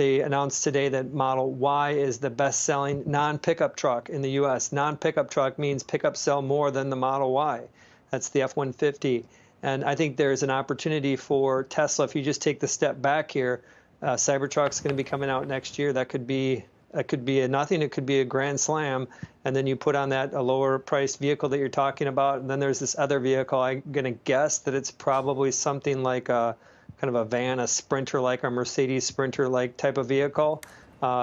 they announced today that Model Y is the best-selling non-pickup truck in the U.S. Non-pickup truck means pickups sell more than the Model Y. That's the F-150. And I think there's an opportunity for Tesla, if you just take the step back here, CyberTruck's going to be coming out next year. That could be a nothing, it could be a grand slam, and then you put on that a lower priced vehicle that you're talking about, and then there's this other vehicle. I'm going to guess that it's probably something like a kind of a van, a Sprinter, like a Mercedes Sprinter like type of vehicle,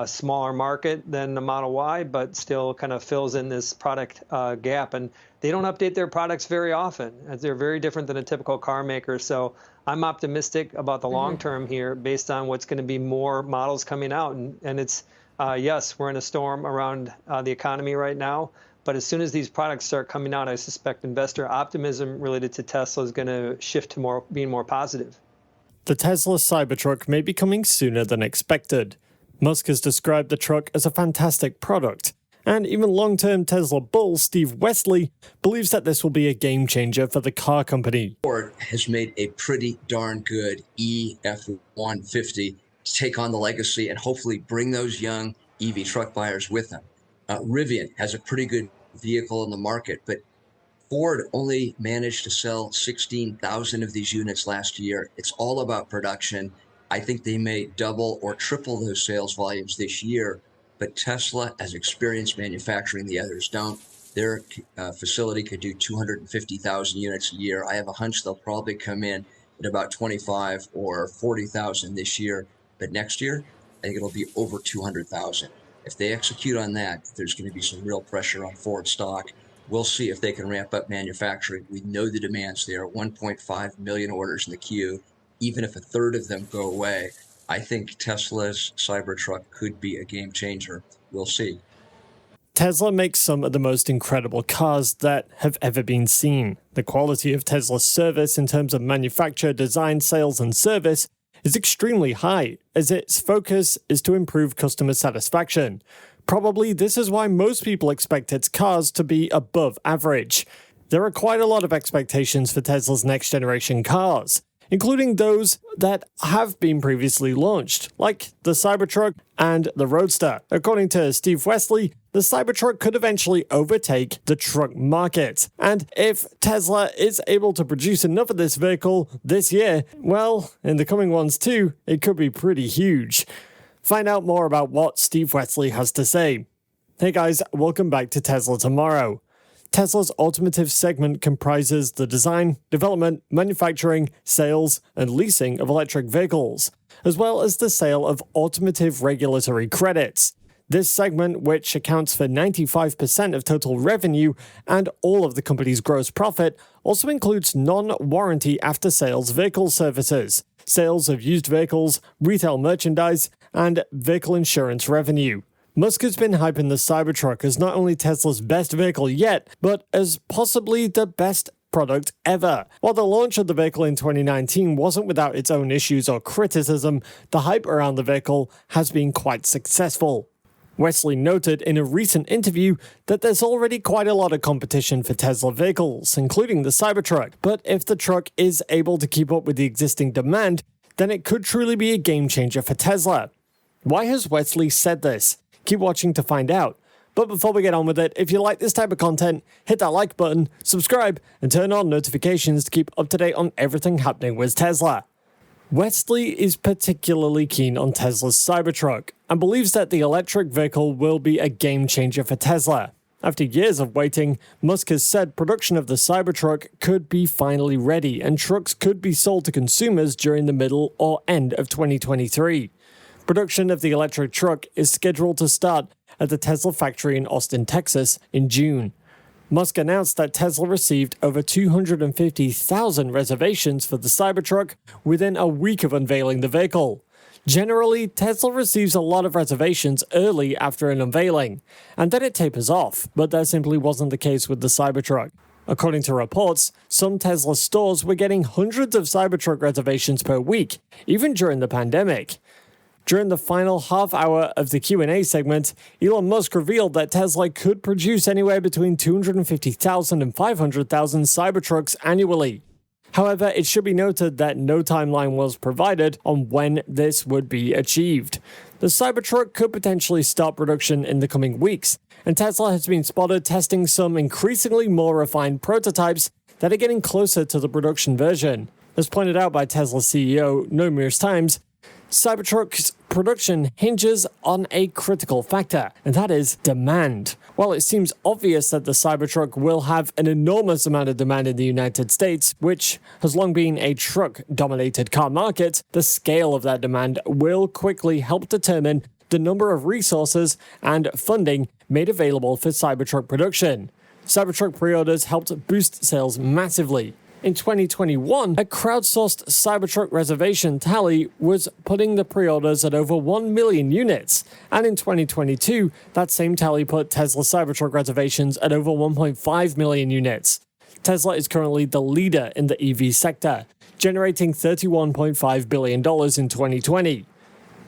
smaller market than the Model Y, but still kind of fills in this product gap. And they don't update their products very often, as they're very different than a typical car maker. So I'm optimistic about the long term here based on what's going to be more models coming out. And it's, yes, we're in a storm around the economy right now. But as soon as these products start coming out, I suspect investor optimism related to Tesla is going to shift to being more positive. The Tesla Cybertruck may be coming sooner than expected. Musk has described the truck as a fantastic product, and even long-term Tesla bull Steve Westley believes that this will be a game-changer for the car company. Ford has made a pretty darn good F-150 to take on the legacy and hopefully bring those young EV truck buyers with them. Rivian has a pretty good vehicle in the market, but Ford only managed to sell 16,000 of these units last year. It's all about production. I think they may double or triple those sales volumes this year, but Tesla has experience manufacturing, the others don't. Their facility could do 250,000 units a year. I have a hunch they'll probably come in at about 25 or 40,000 this year, but next year, I think it'll be over 200,000. If they execute on that, there's going to be some real pressure on Ford stock. We'll see if they can ramp up manufacturing. We know the demand's there, 1.5 million orders in the queue. Even if a third of them go away, I think Tesla's Cybertruck could be a game changer. We'll see. Tesla makes some of the most incredible cars that have ever been seen. The quality of Tesla's service in terms of manufacture, design, sales, and service is extremely high, as its focus is to improve customer satisfaction. Probably this is why most people expect its cars to be above average. There are quite a lot of expectations for Tesla's next generation cars, including those that have been previously launched, like the Cybertruck and the Roadster. According to Steve Westley, the Cybertruck could eventually overtake the truck market. And if Tesla is able to produce enough of this vehicle this year, well, in the coming ones too, it could be pretty huge. Find out more about what Steve Westley has to say. Hey guys, welcome back to Tesla Tomorrow. Tesla's automotive segment comprises the design, development, manufacturing, sales, and leasing of electric vehicles, as well as the sale of automotive regulatory credits. This segment, which accounts for 95% of total revenue and all of the company's gross profit, also includes non-warranty after-sales vehicle services, sales of used vehicles, retail merchandise, and vehicle insurance revenue. Musk has been hyping the Cybertruck as not only Tesla's best vehicle yet, but as possibly the best product ever. While the launch of the vehicle in 2019 wasn't without its own issues or criticism, the hype around the vehicle has been quite successful. Wesley noted in a recent interview that there's already quite a lot of competition for Tesla vehicles, including the Cybertruck, but if the truck is able to keep up with the existing demand, then it could truly be a game changer for Tesla. Why has Wesley said this? Keep watching to find out. But before we get on with it, if you like this type of content, hit that like button, subscribe, and turn on notifications to keep up to date on everything happening with Tesla. Wesley is particularly keen on Tesla's Cybertruck and believes that the electric vehicle will be a game changer for Tesla. After years of waiting, Musk has said production of the Cybertruck could be finally ready and trucks could be sold to consumers during the middle or end of 2023. Production of the electric truck is scheduled to start at the Tesla factory in Austin, Texas in June. Musk announced that Tesla received over 250,000 reservations for the Cybertruck within a week of unveiling the vehicle. Generally, Tesla receives a lot of reservations early after an unveiling, and then it tapers off, but that simply wasn't the case with the Cybertruck. According to reports, some Tesla stores were getting hundreds of Cybertruck reservations per week, even during the pandemic. During the final half hour of the Q&A segment, Elon Musk revealed that Tesla could produce anywhere between 250,000 and 500,000 Cybertrucks annually. However, it should be noted that no timeline was provided on when this would be achieved. the CyberTruck could potentially start production in the coming weeks, and Tesla has been spotted testing some increasingly more refined prototypes that are getting closer to the production version. As pointed out by Tesla CEO Numerous Times, Cybertruck's production hinges on a critical factor, and that is demand. While it seems obvious that the Cybertruck will have an enormous amount of demand in the United States, which has long been a truck-dominated car market, the scale of that demand will quickly help determine the number of resources and funding made available for Cybertruck production. Cybertruck pre-orders helped boost sales massively. In 2021, a crowdsourced Cybertruck reservation tally was putting the pre-orders at over 1 million units, and in 2022, that same tally put Tesla Cybertruck reservations at over 1.5 million units. Tesla is currently the leader in the EV sector, generating $31.5 billion in 2020.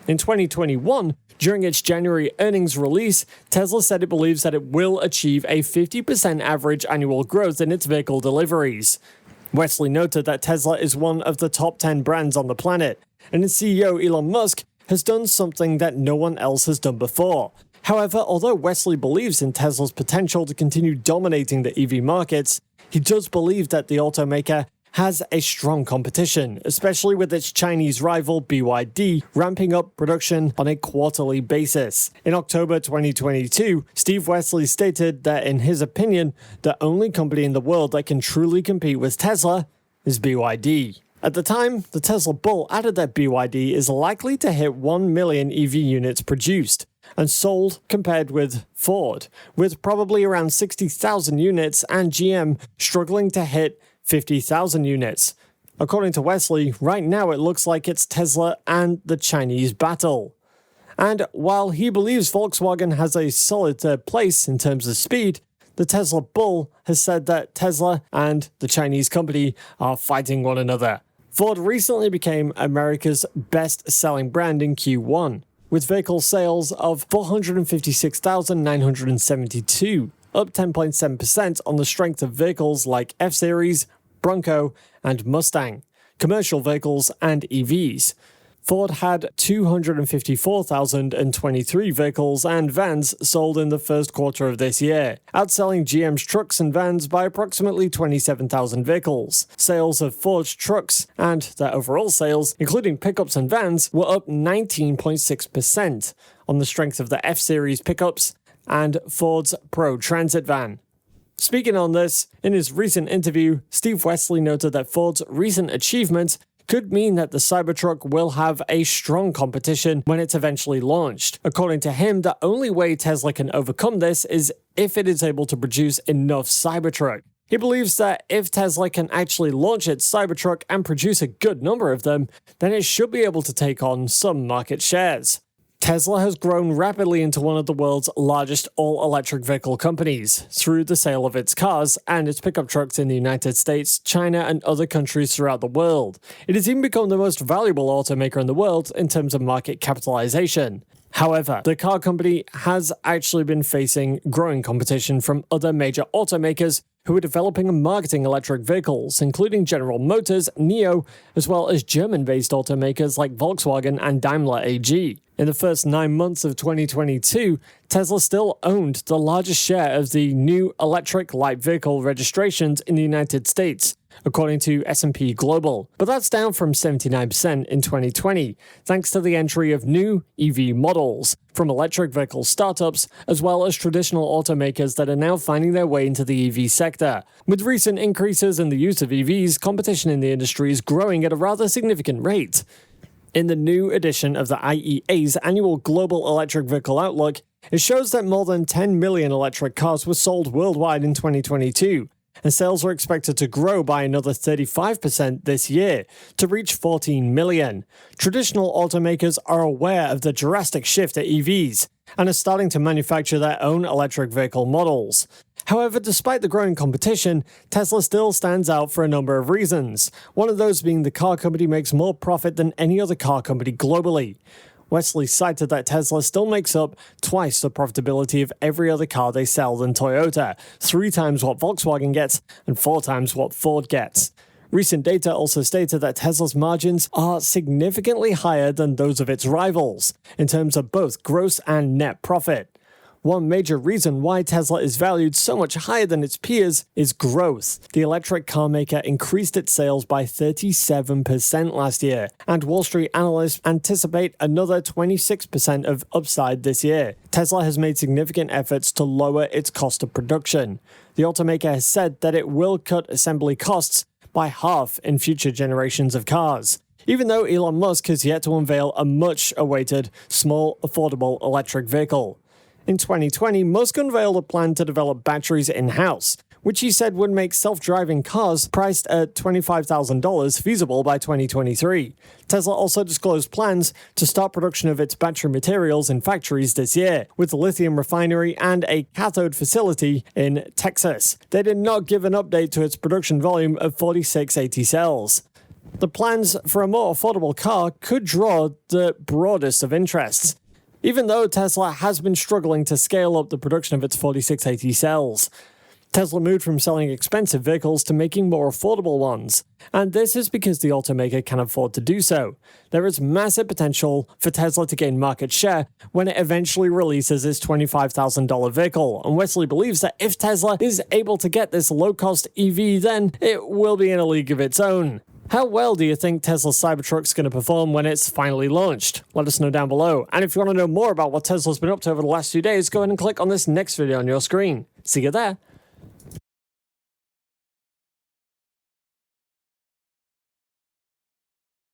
In 2021, during its January earnings release, Tesla said it believes that it will achieve a 50% average annual growth in its vehicle deliveries. Wesley noted that Tesla is one of the top 10 brands on the planet, and its CEO Elon Musk has done something that no one else has done before. However, although Wesley believes in Tesla's potential to continue dominating the EV markets, he does believe that the automaker has a strong competition, especially with its Chinese rival BYD ramping up production on a quarterly basis. In October 2022, Steve Wesley stated that in his opinion, the only company in the world that can truly compete with Tesla is BYD. At the time, the Tesla bull added that BYD is likely to hit 1 million EV units produced and sold compared with Ford, with probably around 60,000 units and GM struggling to hit 50,000 units. According to Wesley, right now it looks like it's Tesla and the Chinese battle. And while he believes Volkswagen has a solid third place in terms of speed, the Tesla bull has said that Tesla and the Chinese company are fighting one another. Ford recently became America's best-selling brand in Q1, with vehicle sales of 456,972, up 10.7% on the strength of vehicles like F-Series, Bronco, and Mustang, commercial vehicles and EVs. Ford had 254,023 vehicles and vans sold in the first quarter of this year, outselling GM's trucks and vans by approximately 27,000 vehicles. Sales of Ford's trucks and their overall sales, including pickups and vans, were up 19.6% on the strength of the F-Series pickups and Ford's Pro Transit van. Speaking on this, in his recent interview, Steve Wesley noted that Ford's recent achievements could mean that the Cybertruck will have a strong competition when it's eventually launched. According to him, the only way Tesla can overcome this is if it is able to produce enough Cybertruck. He believes that if Tesla can actually launch its Cybertruck and produce a good number of them, then it should be able to take on some market shares. Tesla has grown rapidly into one of the world's largest all-electric vehicle companies through the sale of its cars and its pickup trucks in the United States, China, and other countries throughout the world. It has even become the most valuable automaker in the world in terms of market capitalization. However, the car company has actually been facing growing competition from other major automakers who are developing and marketing electric vehicles, including General Motors, NIO, as well as German-based automakers like Volkswagen and Daimler AG. In the first 9 months of 2022, Tesla still owned the largest share of the new electric light vehicle registrations in the United States, according to S&P Global. But that's down from 79% in 2020, thanks to the entry of new EV models from electric vehicle startups, as well as traditional automakers that are now finding their way into the EV sector. With recent increases in the use of EVs, competition in the industry is growing at a rather significant rate. In the new edition of the IEA's annual Global Electric Vehicle Outlook, it shows that more than 10 million electric cars were sold worldwide in 2022, and sales are expected to grow by another 35% this year to reach 14 million. Traditional automakers are aware of the drastic shift to EVs and are starting to manufacture their own electric vehicle models. However, despite the growing competition, Tesla still stands out for a number of reasons, one of those being the car company makes more profit than any other car company globally. Wesley cited that Tesla still makes up twice the profitability of every other car they sell than Toyota, 3 times what Volkswagen gets, and 4 times what Ford gets. Recent data also stated that Tesla's margins are significantly higher than those of its rivals, in terms of both gross and net profit. One major reason why Tesla is valued so much higher than its peers is growth. The electric car maker increased its sales by 37% last year, and Wall Street analysts anticipate another 26% of upside this year. Tesla has made significant efforts to lower its cost of production. The automaker has said that it will cut assembly costs by half in future generations of cars, even though Elon Musk has yet to unveil a much-awaited, small, affordable electric vehicle. In 2020, Musk unveiled a plan to develop batteries in-house, which he said would make self-driving cars priced at $25,000 feasible by 2023. Tesla also disclosed plans to start production of its battery materials in factories this year, with a lithium refinery and a cathode facility in Texas. They did not give an update to its production volume of 4680 cells. The plans for a more affordable car could draw the broadest of interests, even though Tesla has been struggling to scale up the production of its 4680 cells. Tesla moved from selling expensive vehicles to making more affordable ones, and this is because the automaker can afford to do so. There is massive potential for Tesla to gain market share when it eventually releases its $25,000 vehicle, and Wesley believes that if Tesla is able to get this low-cost EV, then it will be in a league of its own. How well do you think Tesla's Cybertruck's going to perform when it's finally launched? Let us know down below. And if you want to know more about what Tesla's been up to over the last few days, go ahead and click on this next video on your screen. See you there.